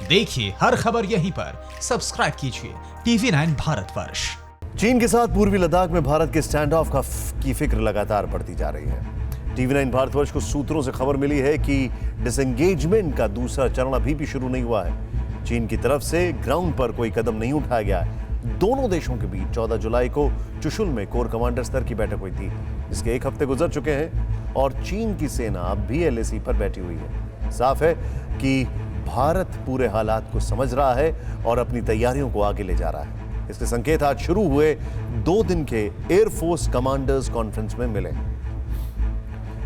देखिए हर खबर यहीं पर, सब्सक्राइब कीजिए TV9 भारतवर्ष। चीन के साथ पूर्वी लद्दाख में भारत के स्टैंड ऑफ की फिक्र लगातार बढ़ती जा रही है। TV9 भारतवर्ष को सूत्रों से खबर मिली है कि डिसएंगेजमेंट का दूसरा चरण अभी भी शुरू नहीं हुआ है। चीन की तरफ से ग्राउंड पर कोई कदम नहीं उठाया गया है। दोनों देशों के बीच 14 जुलाई को चुशुल में कोर कमांडर स्तर की बैठक हुई थी, जिसके 1 हफ्ते गुजर चुके हैं और चीन की सेना अब भी LAC पर बैठी हुई है। साफ है कि भारत पूरे हालात को समझ रहा है और अपनी तैयारियों को आगे ले जा रहा है। इसके संकेत आज शुरू हुए 2 दिन के एयरफोर्स कमांडर्स कॉन्फ्रेंस में मिले।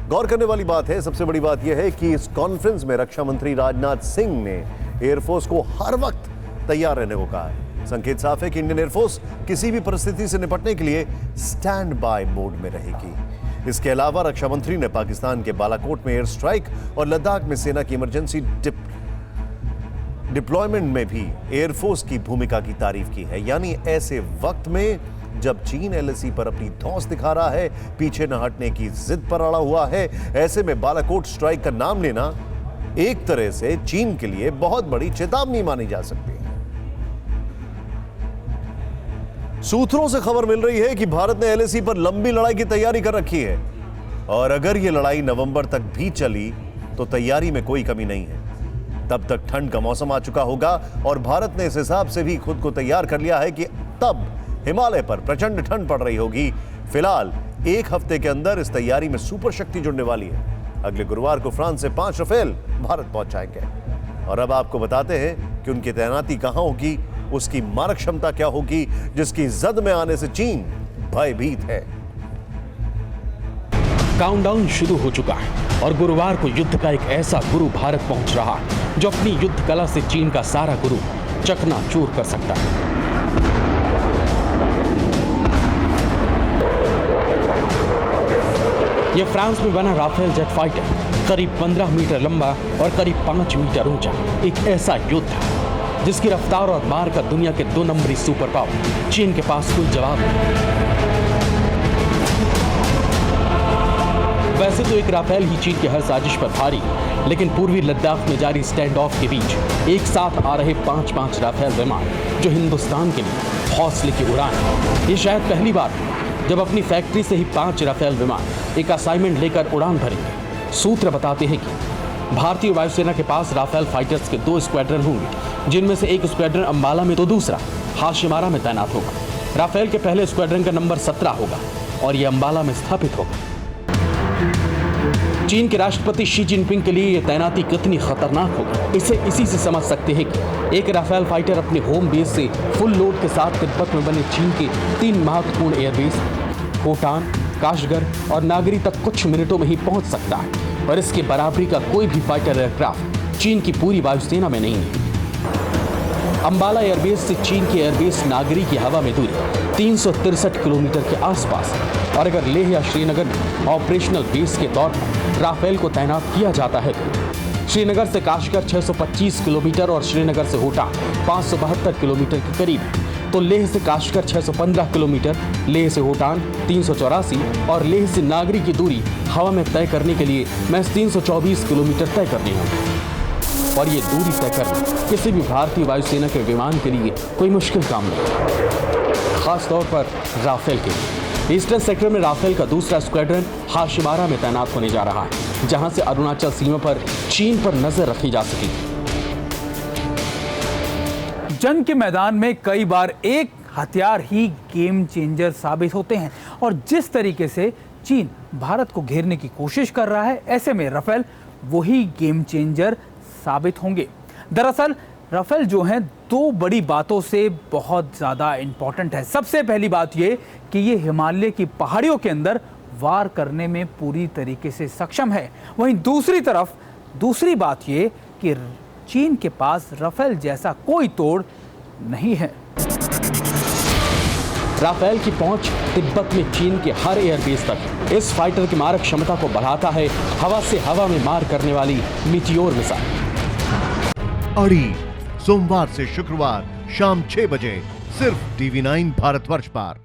गौर करने वाली बात है, सबसे बड़ी बात यह है कि इस कॉन्फ्रेंस में रक्षा मंत्री राजनाथ सिंह ने एयरफोर्स को हर वक्त तैयार रहने को कहा है। संकेत साफ है कि इंडियन एयरफोर्स किसी भी परिस्थिति से निपटने के लिए स्टैंड बाय मोड में रहेगी। इसके अलावा रक्षा मंत्री ने पाकिस्तान के बालाकोट में एयर स्ट्राइक और लद्दाख में सेना की इमरजेंसी डिप्लॉयमेंट में भी एयरफोर्स की भूमिका की तारीफ की है। यानी ऐसे वक्त में जब चीन LAC पर अपनी धौंस दिखा रहा है, पीछे न हटने की जिद पर अड़ा हुआ है, ऐसे में बालाकोट स्ट्राइक का नाम लेना एक तरह से चीन के लिए बहुत बड़ी चेतावनी मानी जा सकती है। सूत्रों से खबर मिल रही है कि भारत ने LAC पर लंबी लड़ाई की तैयारी कर रखी है और अगर यह लड़ाई नवंबर तक भी चली तो तैयारी में कोई कमी नहीं है। तब तक ठंड का मौसम आ चुका होगा और भारत ने इस हिसाब से भी खुद को तैयार कर लिया है कि तब हिमालय पर प्रचंड ठंड पड़ रही होगी। फिलहाल 1 हफ्ते के अंदर इस तैयारी में सुपर शक्ति जुड़ने वाली है। अगले गुरुवार को फ्रांस से 5 राफेल भारत पहुंच जाएंगे और अब आपको बताते हैं कि उनकी तैनाती कहां होगी, उसकी मारक क्षमता क्या होगी, जिसकी जद में आने से चीन भयभीत है। काउंटडाउन शुरू हो चुका है और गुरुवार को युद्ध का एक ऐसा गुरु भारत पहुंच रहा है जो अपनी युद्ध कला से चीन का सारा गुरु चकनाचूर कर सकता है। यह फ्रांस में बना राफेल जेट फाइटर करीब 15 मीटर लंबा और करीब 5 मीटर ऊंचा एक ऐसा युद्ध है जिसकी रफ्तार और मार का दुनिया के 2 नंबरी सुपर पावर चीन के पास कोई जवाब नहीं। वैसे तो एक राफेल ही चीन की हर साजिश पर भारी, लेकिन पूर्वी लद्दाख में जारी स्टैंड ऑफ के बीच एक साथ आ रहे 5-5 राफेल विमान जो हिंदुस्तान के लिए हौसले की उड़ान है। ये शायद पहली बार जब अपनी फैक्ट्री से ही 5 राफेल विमान एक असाइनमेंट लेकर उड़ान भरेंगे। सूत्र बताते हैं कि भारतीय वायुसेना के पास राफेल फाइटर्स के 2 स्क्वाड्रन होंगे, जिनमें से एक स्क्वाड्रन अंबाला में तो दूसरा हाशिमारा में तैनात होगा। राफेल के पहले स्क्वाड्रन का नंबर 17 होगा और यह अंबाला में स्थापित होगा। चीन के राष्ट्रपति शी जिनपिंग के लिए यह तैनाती कितनी खतरनाक होगी, इसे इसी से समझ सकते हैं कि एक राफेल फाइटर अपने होम बेस से फुल लोड के साथ तिब्बत में बने चीन के 3 महत्वपूर्ण एयरबेस होटान, काशगर और नागरी तक कुछ मिनटों में ही पहुंच सकता है, पर इसके बराबरी का कोई भी फाइटर एयरक्राफ्ट चीन की पूरी वायुसेना में नहीं है। अंबाला एयरबेस से चीन के एयरबेस नागरी की हवा में दूरी 363 किलोमीटर के आसपास, और अगर लेह या श्रीनगर में ऑपरेशनल बेस के तौर पर राफेल को तैनात किया जाता है तो श्रीनगर से काशगर 625 किलोमीटर और श्रीनगर से होटान 572 किलोमीटर के करीब है, तो लेह से काशगर 615 किलोमीटर, लेह से होटान 384 और लेह से नागरी की दूरी हवा में तय करने के लिए महज 324 किलोमीटर तय करनी होगी। और ये दूरी तय करना किसी भी भारतीय वायुसेना के विमान के लिए कोई मुश्किल काम नहीं, खास तौर पर राफेल के लिए। ईस्टर्न सेक्टर में राफेल का दूसरा स्क्वाड्रन हाशिमारा में तैनात होने जा रहा है, जहां से अरुणाचल सीमा पर चीन पर नजर रखी जा सकेगी। जंग के मैदान में कई बार एक हथियार ही गेम चेंजर साबित होते हैं और जिस तरीके से चीन भारत को घेरने की कोशिश कर रहा है, ऐसे में राफेल वही गेम चेंजर साबित होंगे। दरअसल राफेल जो हैं 2 बड़ी बातों से बहुत ज़्यादा इंपॉर्टेंट है। सबसे पहली बात ये कि ये हिमालय की पहाड़ियों के अंदर वार करने में पूरी तरीके से सक्षम है। वहीं दूसरी तरफ दूसरी बात ये कि चीन के पास राफेल जैसा कोई तोड़ नहीं है। राफेल की पहुंच तिब्बत में चीन के हर एयरबेस तक इस फाइटर की मारक क्षमता को बढ़ाता है हवा से हवा में मार करने वाली मीटियोर मिसाइल। अड़ी सोमवार से शुक्रवार शाम 6 बजे सिर्फ TV9 भारतवर्ष पर।